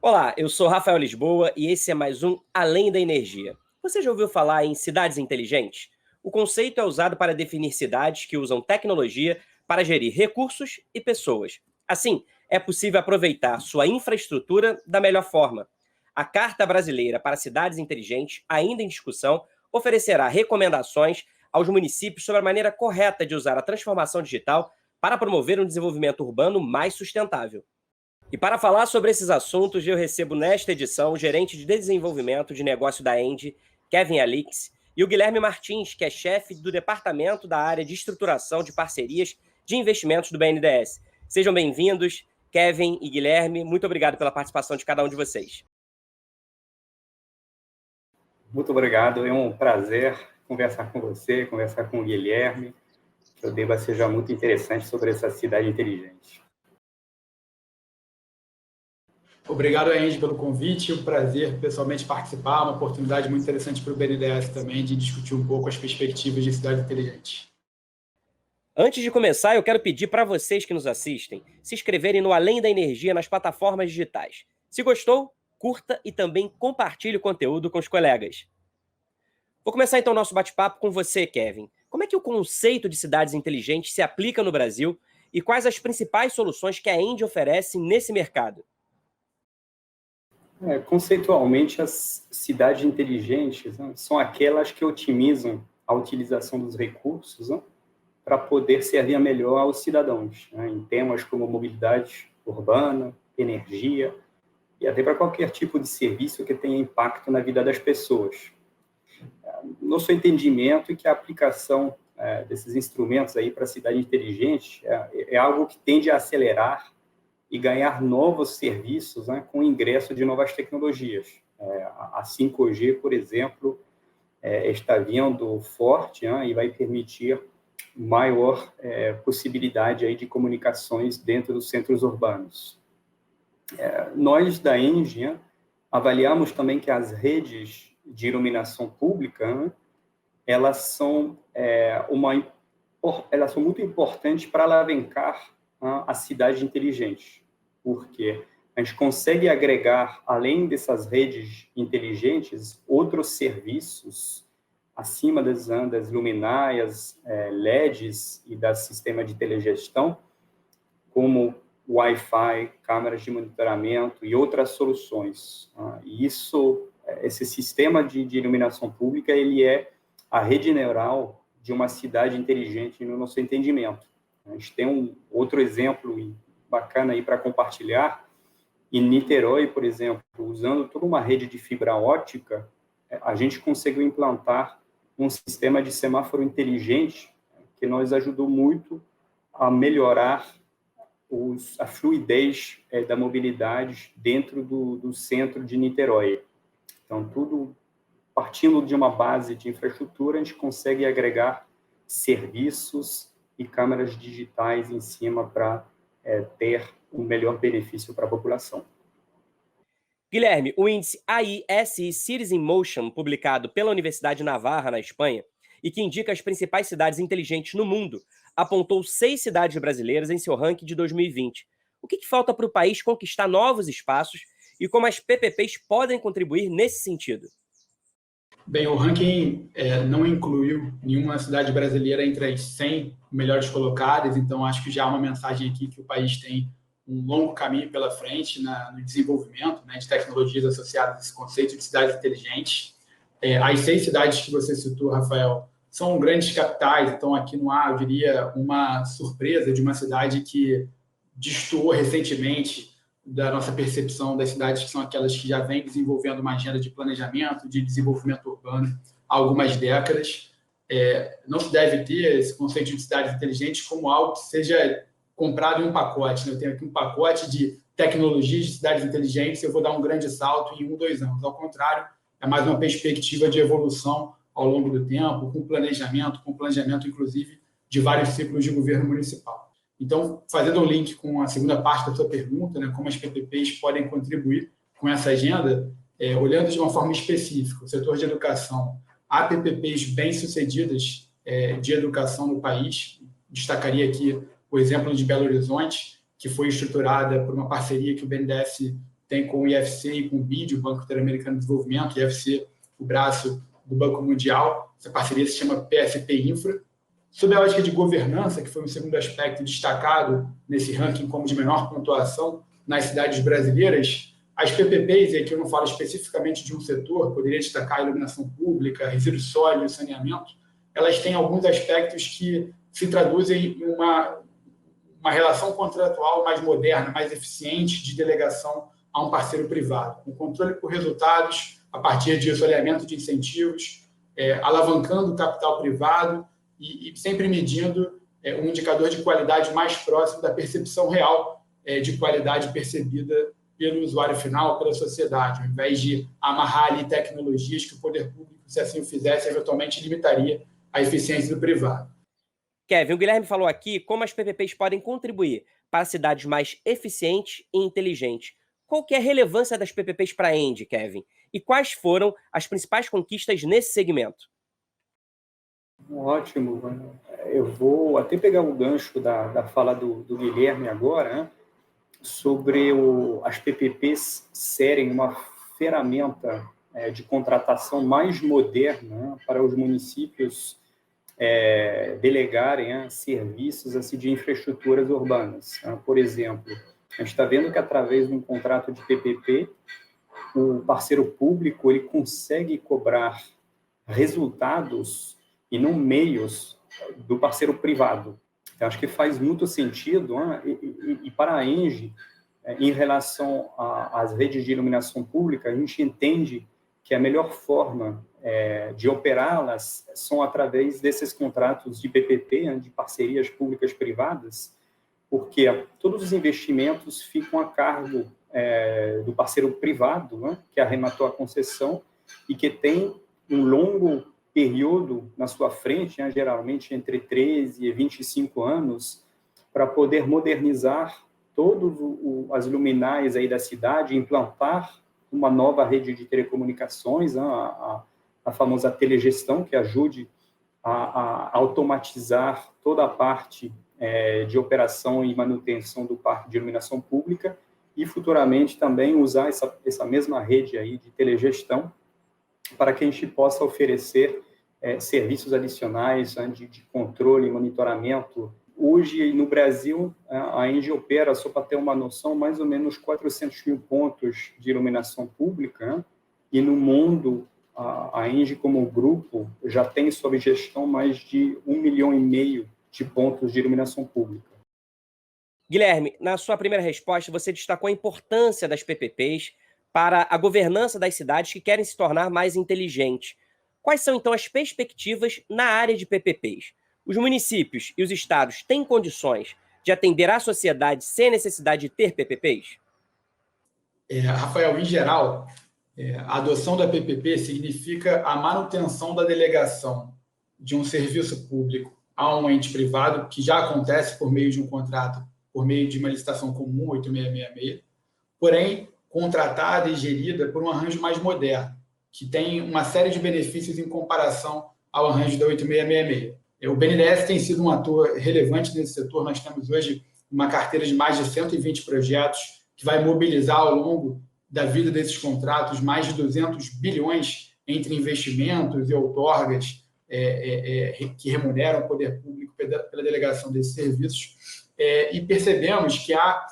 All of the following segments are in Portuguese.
Olá, eu sou Rafael Lisboa e esse é mais um Além da Energia. Você já ouviu falar em cidades inteligentes? O conceito é usado para definir cidades que usam tecnologia para gerir recursos e pessoas. Assim, é possível aproveitar sua infraestrutura da melhor forma. A Carta Brasileira para Cidades Inteligentes, ainda em discussão, oferecerá recomendações aos municípios sobre a maneira correta de usar a transformação digital para promover um desenvolvimento urbano mais sustentável. E para falar sobre esses assuntos, eu recebo nesta edição o gerente de desenvolvimento de negócio da Engie, Kevin Alix, e o Guilherme Martins, que é chefe do departamento da área de estruturação de parcerias de investimentos do BNDES. Sejam bem-vindos, Kevin e Guilherme. Muito obrigado pela participação de cada um de vocês. Muito obrigado. É um prazer conversar com você, conversar com o Guilherme, que eu deva seja muito interessante sobre essa cidade inteligente. Obrigado, Andy, pelo convite. Um prazer pessoalmente participar, uma oportunidade muito interessante para o BNDES também de discutir um pouco as perspectivas de cidade inteligente. Antes de começar, eu quero pedir para vocês que nos assistem se inscreverem no Além da Energia nas plataformas digitais. Se gostou, curta e também compartilhe o conteúdo com os colegas. Vou começar então o nosso bate-papo com você, Kevin. Como é que o conceito de cidades inteligentes se aplica no Brasil e quais as principais soluções que a Engie oferece nesse mercado? Conceitualmente, as cidades inteligentes, né, são aquelas que otimizam a utilização dos recursos, né, para poder servir melhor aos cidadãos, né, em temas como mobilidade urbana, energia e até para qualquer tipo de serviço que tenha impacto na vida das pessoas. Nosso entendimento é que a aplicação desses instrumentos aí para a cidade inteligente é algo que tende a acelerar e ganhar novos serviços, né, com o ingresso de novas tecnologias. A 5G, por exemplo, está vindo forte, né, e vai permitir maior possibilidade aí de comunicações dentro dos centros urbanos. Nós, da Engie, né, avaliamos também que as redes de iluminação pública, né, elas são muito importantes para alavancar a cidade inteligente, porque a gente consegue agregar, além dessas redes inteligentes, outros serviços acima das luminárias, LEDs e das sistemas de telegestão, como Wi-Fi, câmeras de monitoramento e outras soluções. E esse sistema de iluminação pública, ele é a rede neural de uma cidade inteligente no nosso entendimento. A gente tem um outro exemplo bacana aí para compartilhar. Em Niterói, por exemplo, usando toda uma rede de fibra ótica, a gente conseguiu implantar um sistema de semáforo inteligente que nos ajudou muito a melhorar a fluidez da mobilidade dentro do centro de Niterói. Então, tudo partindo de uma base de infraestrutura, a gente consegue agregar serviços e câmeras digitais em cima para ter um melhor benefício para a população. Guilherme, o índice AISI Cities in Motion, publicado pela Universidade Navarra, na Espanha, e que indica as principais cidades inteligentes no mundo, apontou 6 cidades brasileiras em seu ranking de 2020. O que falta para o país conquistar novos espaços e como as PPPs podem contribuir nesse sentido? Bem, o ranking não incluiu nenhuma cidade brasileira entre as 100 melhores colocadas, então acho que já há uma mensagem aqui que o país tem um longo caminho pela frente no desenvolvimento, né, de tecnologias associadas a esse conceito de cidades inteligentes. As 6 cidades que você citou, Rafael, são grandes capitais, então aqui não há, eu diria, uma surpresa de uma cidade que destoou recentemente da nossa percepção das cidades que são aquelas que já vêm desenvolvendo uma agenda de planejamento, de desenvolvimento urbano há algumas décadas. Não se deve ter esse conceito de cidades inteligentes como algo que seja comprado em um pacote. Eu tenho aqui um pacote de tecnologias de cidades inteligentes, eu vou dar um grande salto em 1, 2 anos. Ao contrário, é mais uma perspectiva de evolução ao longo do tempo, com planejamento, inclusive, de vários ciclos de governo municipal. Então, fazendo um link com a segunda parte da sua pergunta, né, como as PPPs podem contribuir com essa agenda, olhando de uma forma específica o setor de educação, há PPPs bem-sucedidas de educação no país. Destacaria aqui o exemplo de Belo Horizonte, que foi estruturada por uma parceria que o BNDES tem com o IFC e com o BID, o Banco Interamericano de Desenvolvimento, o IFC, o braço do Banco Mundial. Essa parceria se chama PSP Infra. Sob a ótica de governança, que foi um segundo aspecto destacado nesse ranking como de menor pontuação nas cidades brasileiras, as PPPs, e aqui eu não falo especificamente de um setor, poderia destacar a iluminação pública, resíduos sólidos, saneamento, elas têm alguns aspectos que se traduzem em uma relação contratual mais moderna, mais eficiente de delegação a um parceiro privado, com controle por resultados, a partir de assoreamento de incentivos, alavancando o capital privado e sempre medindo um indicador de qualidade mais próximo da percepção real de qualidade percebida pelo usuário final, pela sociedade, ao invés de amarrar ali tecnologias que o poder público, se assim o fizesse, eventualmente limitaria a eficiência do privado. Kevin, o Guilherme falou aqui como as PPPs podem contribuir para cidades mais eficientes e inteligentes. Qual que é a relevância das PPPs para a ENGIE, Kevin? E quais foram as principais conquistas nesse segmento? Ótimo. Eu vou até pegar o gancho da fala do Guilherme agora, né, sobre as PPPs serem uma ferramenta de contratação mais moderna, né, para os municípios delegarem serviços assim, de infraestruturas urbanas. Por exemplo, a gente está vendo que através de um contrato de PPP, o parceiro público ele consegue cobrar resultados e não meios do parceiro privado. Então, acho que faz muito sentido, e para a ENGIE, em relação às redes de iluminação pública, a gente entende que a melhor forma de operá-las são através desses contratos de PPP, de parcerias públicas-privadas, porque todos os investimentos ficam a cargo do parceiro privado, que arrematou a concessão e que tem um longo período na sua frente, geralmente entre 13 e 25 anos, para poder modernizar todas as luminárias aí da cidade, implantar uma nova rede de telecomunicações, a famosa telegestão, que ajude a automatizar toda a parte de operação e manutenção do parque de iluminação pública e, futuramente, também usar essa mesma rede aí de telegestão para que a gente possa oferecer serviços adicionais de controle e monitoramento. Hoje, no Brasil, a ENGIE opera, só para ter uma noção, mais ou menos 400 mil pontos de iluminação pública, e no mundo, a ENGIE, como grupo, já tem sob gestão mais de 1,5 milhão de pontos de iluminação pública. Guilherme, na sua primeira resposta, você destacou a importância das PPPs para a governança das cidades que querem se tornar mais inteligentes. Quais são, então, as perspectivas na área de PPPs? Os municípios e os estados têm condições de atender à sociedade sem necessidade de ter PPPs? Rafael, em geral, a adoção da PPP significa a manutenção da delegação de um serviço público a um ente privado, que já acontece por meio de um contrato, por meio de uma licitação comum, 8666, porém, contratada e gerida por um arranjo mais moderno, que tem uma série de benefícios em comparação ao arranjo da 8666. O BNDES tem sido um ator relevante nesse setor. Nós temos hoje uma carteira de mais de 120 projetos que vai mobilizar ao longo da vida desses contratos mais de 200 bilhões entre investimentos e outorgas que remuneram o poder público pela delegação desses serviços. E percebemos que há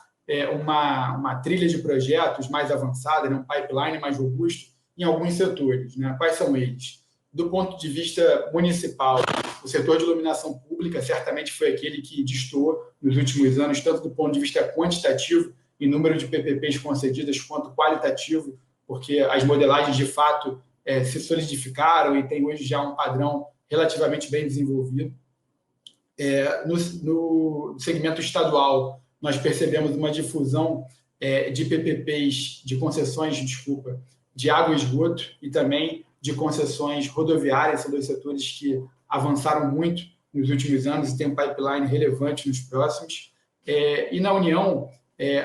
uma trilha de projetos mais avançada, um pipeline mais robusto em alguns setores. Quais são eles? Do ponto de vista municipal, o setor de iluminação pública certamente foi aquele que destoou nos últimos anos, tanto do ponto de vista quantitativo, em número de PPPs concedidas, quanto qualitativo, porque as modelagens, de fato, se solidificaram e tem hoje já um padrão relativamente bem desenvolvido. No segmento estadual, nós percebemos uma difusão de PPPs, de concessões, de água e esgoto, e também de concessões rodoviárias. São dois setores que avançaram muito nos últimos anos e tem um pipeline relevante nos próximos. E na União,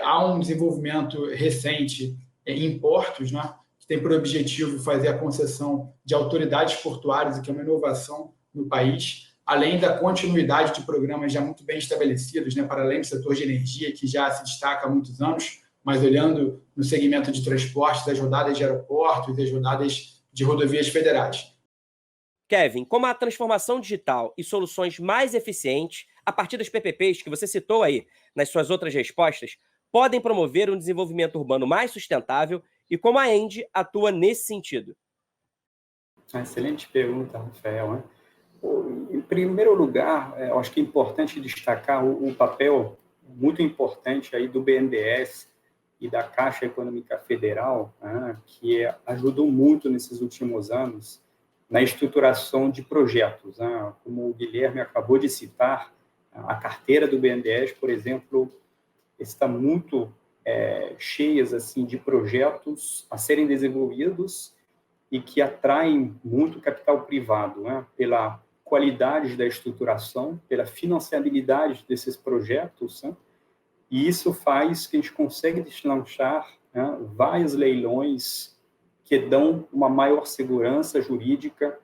há um desenvolvimento recente em portos, que tem por objetivo fazer a concessão de autoridades portuárias, o que é uma inovação no país, além da continuidade de programas já muito bem estabelecidos, para além do setor de energia, que já se destaca há muitos anos, mas olhando no segmento de transportes, as rodadas de aeroportos e as rodadas de rodovias federais. Kevin, como a transformação digital e soluções mais eficientes, a partir das PPPs que você citou aí nas suas outras respostas, podem promover um desenvolvimento urbano mais sustentável e como a ENGIE atua nesse sentido? Excelente pergunta, Rafael, né? Em primeiro lugar, eu acho que é importante destacar o papel muito importante aí do BNDES e da Caixa Econômica Federal, né, que ajudou muito nesses últimos anos na estruturação de projetos, né? Como o Guilherme acabou de citar, a carteira do BNDES, por exemplo, está muito cheia assim, de projetos a serem desenvolvidos e que atraem muito capital privado, né? Pela qualidade da estruturação, pela financiabilidade desses projetos, né? E isso faz que a gente consiga deslanchar, né, vários leilões que dão uma maior segurança jurídica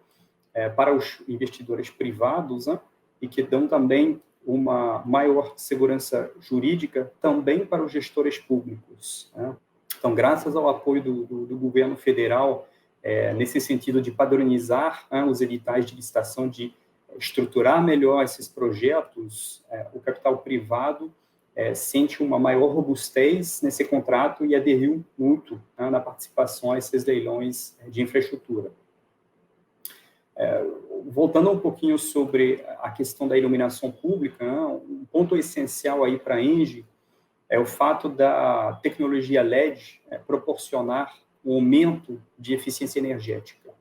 para os investidores privados, né, e que dão também uma maior segurança jurídica também para os gestores públicos, né? Então, graças ao apoio do governo federal, nesse sentido de padronizar, né, os editais de licitação, de estruturar melhor esses projetos, o capital privado sente uma maior robustez nesse contrato e aderiu muito, né, na participação a esses leilões de infraestrutura. Voltando um pouquinho sobre a questão da iluminação pública, né, um ponto essencial aí para a ENGIE é o fato da tecnologia LED proporcionar um aumento de eficiência energética.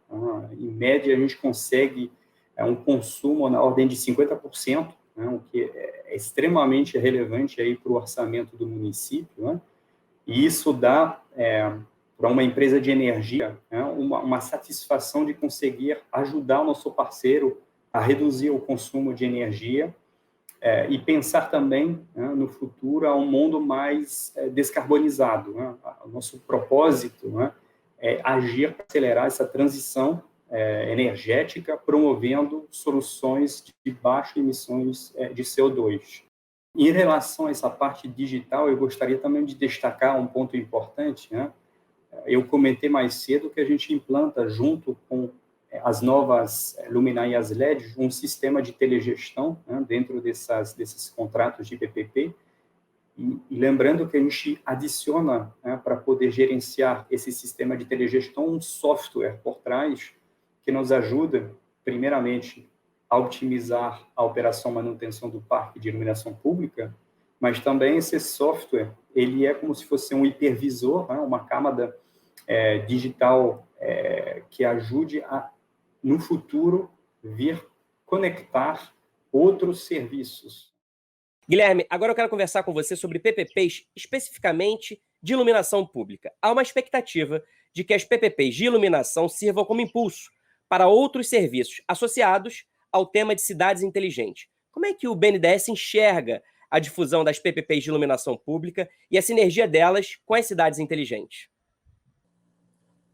Em média, a gente consegue um consumo na ordem de 50%, né, o que é extremamente relevante aí para o orçamento do município, né? E isso dá para uma empresa de energia, né, uma satisfação de conseguir ajudar o nosso parceiro a reduzir o consumo de energia e pensar também, né, no futuro a um mundo mais descarbonizado, né? O nosso propósito, né, é agir para acelerar essa transição energética, promovendo soluções de baixas emissões de CO2. Em relação a essa parte digital, eu gostaria também de destacar um ponto importante, né? Eu comentei mais cedo que a gente implanta, junto com as novas luminárias LED, um sistema de telegestão, né, dentro desses contratos de PPP, e lembrando que a gente adiciona, né, para poder gerenciar esse sistema de telegestão, um software por trás, que nos ajuda, primeiramente, a otimizar a operação e manutenção do parque de iluminação pública, mas também esse software, ele é como se fosse um hipervisor, né, uma camada digital que ajude a, no futuro, vir conectar outros serviços. Guilherme, agora eu quero conversar com você sobre PPPs, especificamente de iluminação pública. Há uma expectativa de que as PPPs de iluminação sirvam como impulso para outros serviços associados ao tema de cidades inteligentes. Como é que o BNDES enxerga a difusão das PPPs de iluminação pública e a sinergia delas com as cidades inteligentes?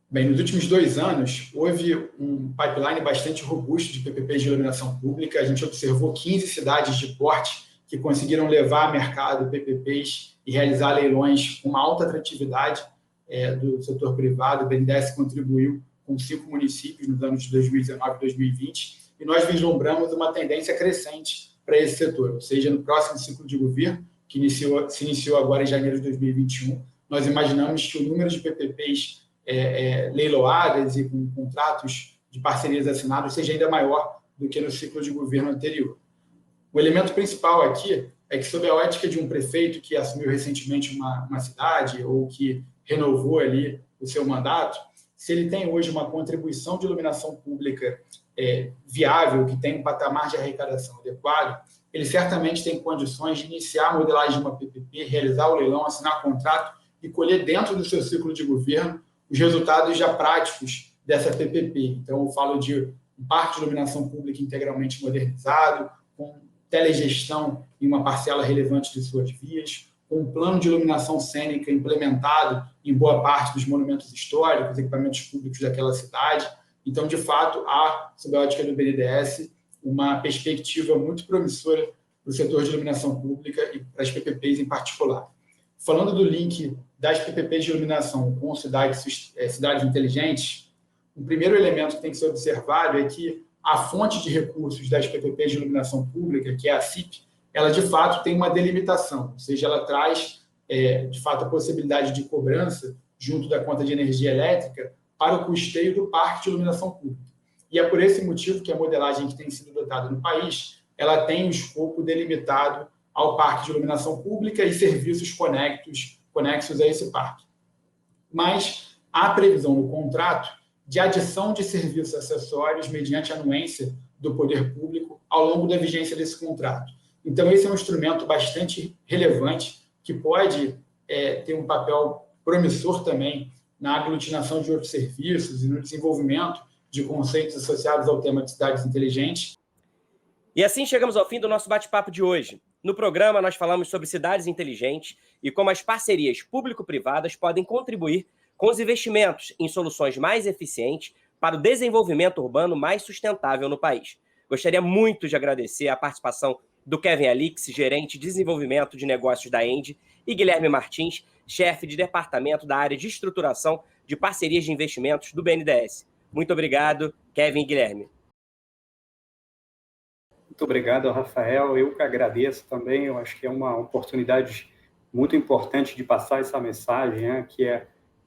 Bem, nos últimos 2 anos, houve um pipeline bastante robusto de PPPs de iluminação pública. A gente observou 15 cidades de porte que conseguiram levar ao mercado PPPs e realizar leilões com uma alta atratividade do setor privado. O BNDES contribuiu com 5 municípios nos anos de 2019 e 2020, e nós vislumbramos uma tendência crescente para esse setor, ou seja, no próximo ciclo de governo, que se iniciou agora em janeiro de 2021, nós imaginamos que o número de PPPs leiloadas e com contratos de parcerias assinados seja ainda maior do que no ciclo de governo anterior. O elemento principal aqui é que, sob a ótica de um prefeito que assumiu recentemente uma cidade ou que renovou ali o seu mandato, se ele tem hoje uma contribuição de iluminação pública viável, que tem um patamar de arrecadação adequado, ele certamente tem condições de iniciar a modelagem de uma PPP, realizar o leilão, assinar contrato e colher dentro do seu ciclo de governo os resultados já práticos dessa PPP. Então, eu falo de um parque de iluminação pública integralmente modernizado, com telegestão em uma parcela relevante de suas vias, com um plano de iluminação cênica implementado em boa parte dos monumentos históricos, equipamentos públicos daquela cidade. Então, de fato, há, sob a ótica do BNDES, uma perspectiva muito promissora para o setor de iluminação pública e para as PPPs em particular. Falando do link das PPPs de iluminação com cidades inteligentes, o primeiro elemento que tem que ser observado é que a fonte de recursos das PPPs de iluminação pública, que é a CIP, ela de fato tem uma delimitação, ou seja, ela traz de fato a possibilidade de cobrança junto da conta de energia elétrica para o custeio do parque de iluminação pública. E é por esse motivo que a modelagem que tem sido adotada no país, ela tem um escopo delimitado ao parque de iluminação pública e serviços conexos a esse parque. Mas há previsão no contrato de adição de serviços acessórios mediante anuência do poder público ao longo da vigência desse contrato. Então, esse é um instrumento bastante relevante que pode ter um papel promissor também na aglutinação de outros serviços e no desenvolvimento de conceitos associados ao tema de cidades inteligentes. E assim chegamos ao fim do nosso bate-papo de hoje. No programa, nós falamos sobre cidades inteligentes e como as parcerias público-privadas podem contribuir com os investimentos em soluções mais eficientes para o desenvolvimento urbano mais sustentável no país. Gostaria muito de agradecer a participação do Kevin Alix, gerente de desenvolvimento de negócios da ENGIE, e Guilherme Martins, chefe de departamento da área de estruturação de parcerias de investimentos do BNDES. Muito obrigado, Kevin e Guilherme. Muito obrigado, Rafael. Eu que agradeço também. Eu acho que é uma oportunidade muito importante de passar essa mensagem, que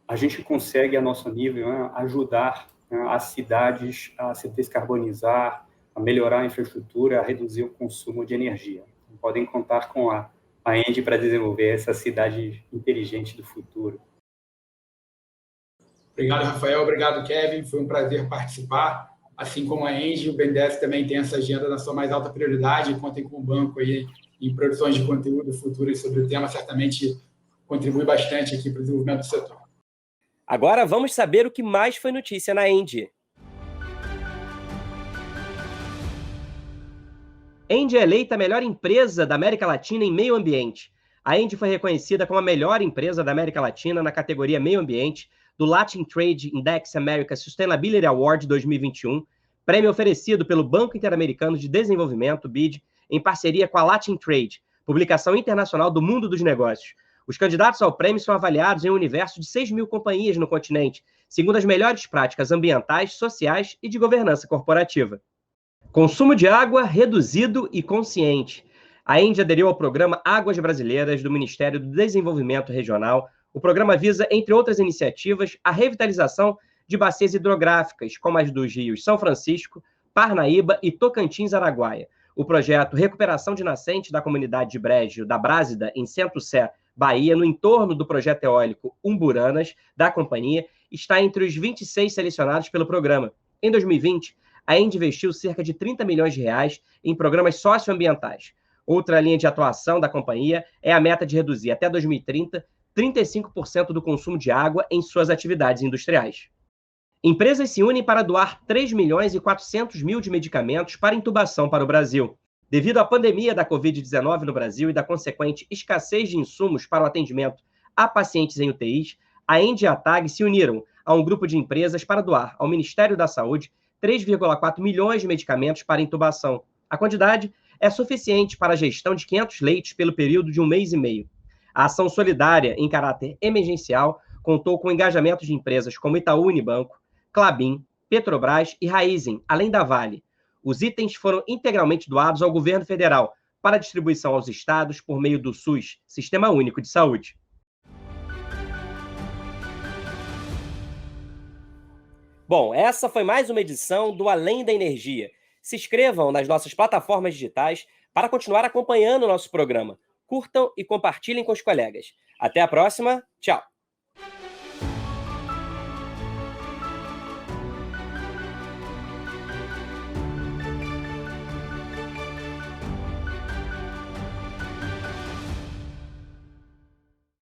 a gente consegue, a nosso nível, ajudar as cidades a se descarbonizar, a melhorar a infraestrutura, a reduzir o consumo de energia. Podem contar com a ENGIE para desenvolver essa cidade inteligente do futuro. Obrigado, Rafael. Obrigado, Kevin. Foi um prazer participar. Assim como a ENGIE, o BNDES também tem essa agenda na sua mais alta prioridade. Contem com o banco aí em produções de conteúdo futuras sobre o tema. Certamente contribui bastante aqui para o desenvolvimento do setor. Agora vamos saber o que mais foi notícia na ENGIE. ENGIE é eleita a melhor empresa da América Latina em meio ambiente. A ENGIE foi reconhecida como a melhor empresa da América Latina na categoria meio ambiente do Latin Trade Index America Sustainability Award 2021, prêmio oferecido pelo Banco Interamericano de Desenvolvimento, BID, em parceria com a Latin Trade, publicação internacional do mundo dos negócios. Os candidatos ao prêmio são avaliados em um universo de 6.000 companhias no continente, segundo as melhores práticas ambientais, sociais e de governança corporativa. Consumo de água reduzido e consciente. A ENGIE aderiu ao programa Águas Brasileiras do Ministério do Desenvolvimento Regional. O programa visa, entre outras iniciativas, a revitalização de bacias hidrográficas, como as dos rios São Francisco, Parnaíba e Tocantins-Araguaia. O projeto Recuperação de Nascente da Comunidade de Brejo da Brásida, em Centro-Sé, Bahia, no entorno do projeto eólico Umburanas, da companhia, está entre os 26 selecionados pelo programa. Em 2020, a ENGIE investiu cerca de 30 milhões de reais em programas socioambientais. Outra linha de atuação da companhia é a meta de reduzir até 2030 35% do consumo de água em suas atividades industriais. Empresas se unem para doar 3 milhões e 400 mil de medicamentos para intubação para o Brasil. Devido à pandemia da Covid-19 no Brasil e da consequente escassez de insumos para o atendimento a pacientes em UTIs, a ENGIE e a TAG se uniram a um grupo de empresas para doar ao Ministério da Saúde 3,4 milhões de medicamentos para intubação. A quantidade é suficiente para a gestão de 500 leitos pelo período de 1 mês e meio. A ação solidária, em caráter emergencial, contou com o engajamento de empresas como Itaú Unibanco, Klabin, Petrobras e Raizen, além da Vale. Os itens foram integralmente doados ao governo federal para distribuição aos estados por meio do SUS, Sistema Único de Saúde. Bom, essa foi mais uma edição do Além da Energia. Se inscrevam nas nossas plataformas digitais para continuar acompanhando o nosso programa. Curtam e compartilhem com os colegas. Até a próxima. Tchau!